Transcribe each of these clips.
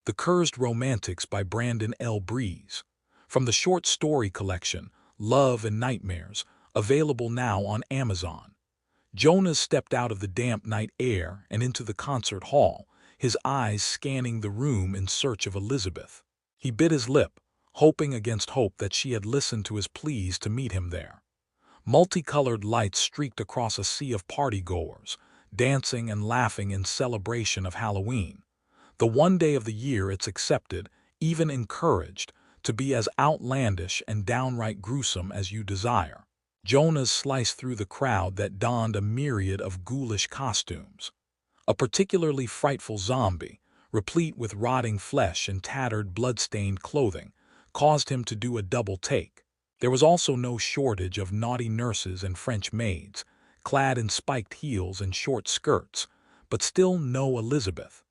The Cursed Romantics by Brandon L. Breeze. From the short story collection, Love and Nightmares, available now on Amazon. Jonas stepped out of the damp night air and into the concert hall, his eyes scanning the room in search of Elizabeth. He bit his lip, hoping against hope that she had listened to his pleas to meet him there. Multicolored lights streaked across a sea of partygoers, dancing and laughing in celebration of Halloween. The one day of the year it's accepted, even encouraged, to be as outlandish and downright gruesome as you desire. Jonas sliced through the crowd that donned a myriad of ghoulish costumes. A particularly frightful zombie, replete with rotting flesh and tattered blood-stained clothing, caused him to do a double take. There was also no shortage of naughty nurses and French maids, clad in spiked heels and short skirts, but still no Elizabeth.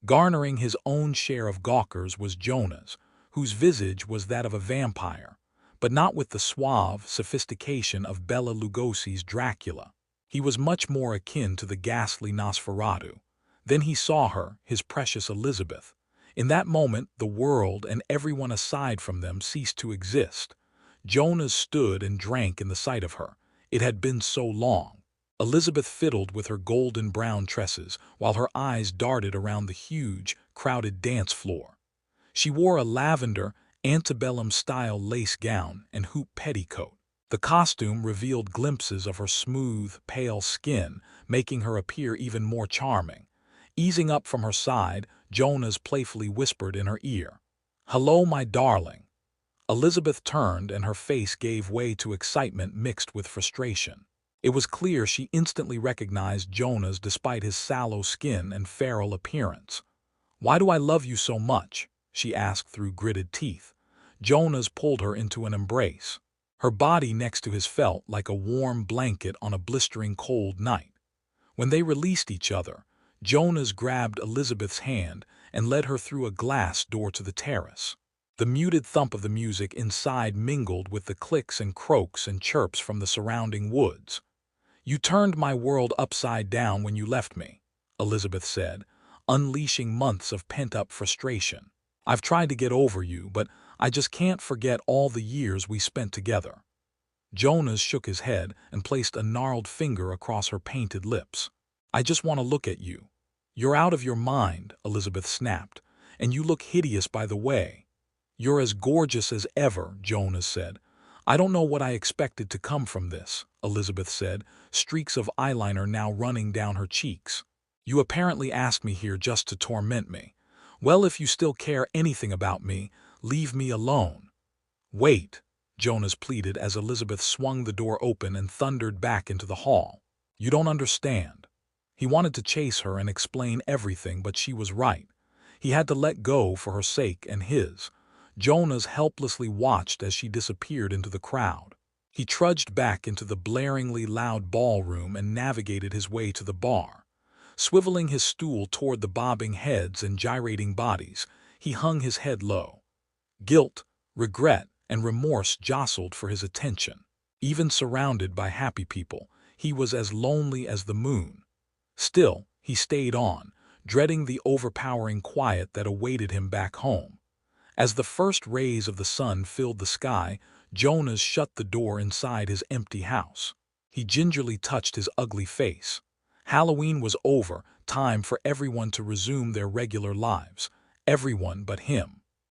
Garnering his own share of gawkers was Jonas, whose visage was that of a vampire, but not with the suave sophistication of Bela Lugosi's Dracula. He was much more akin to the ghastly Nosferatu. Then he saw her, his precious Elizabeth. In that moment, the world and everyone aside from them ceased to exist. Jonas stood and drank in the sight of her. It had been so long. Elizabeth fiddled with her golden brown tresses, while her eyes darted around the huge, crowded dance floor. She wore a lavender, antebellum-style lace gown and hoop petticoat. The costume revealed glimpses of her smooth, pale skin, making her appear even more charming. Easing up from her side, Jonas playfully whispered in her ear, "Hello, my darling." Elizabeth turned and her face gave way to excitement mixed with frustration. It was clear she instantly recognized Jonas despite his sallow skin and feral appearance. "Why do I love you so much?" she asked through gritted teeth. Jonas pulled her into an embrace. Her body next to his felt like a warm blanket on a blistering cold night. When they released each other, Jonas grabbed Elizabeth's hand and led her through a glass door to the terrace. The muted thump of the music inside mingled with the clicks and croaks and chirps from the surrounding woods. "You turned my world upside down when you left me," Elizabeth said, unleashing months of pent-up frustration. "I've tried to get over you, but I just can't forget all the years we spent together." Jonas shook his head and placed a gnarled finger across her painted lips. "I just want to look at you." "You're out of your mind," Elizabeth snapped, "and you look hideous by the way." "You're as gorgeous as ever," Jonas said. "I don't know what I expected to come from this," Elizabeth said, streaks of eyeliner now running down her cheeks. "You apparently asked me here just to torment me. Well, if you still care anything about me, leave me alone." "Wait," Jonas pleaded as Elizabeth swung the door open and thundered back into the hall. "You don't understand." He wanted to chase her and explain everything, but she was right. He had to let go for her sake and his. Jonas helplessly watched as she disappeared into the crowd. He trudged back into the blaringly loud ballroom and navigated his way to the bar. Swiveling his stool toward the bobbing heads and gyrating bodies, he hung his head low. Guilt, regret, and remorse jostled for his attention. Even surrounded by happy people, he was as lonely as the moon. Still, he stayed on, dreading the overpowering quiet that awaited him back home. As the first rays of the sun filled the sky, Jonas shut the door inside his empty house. He gingerly touched his ugly face. Halloween was over, time for everyone to resume their regular lives. Everyone but him.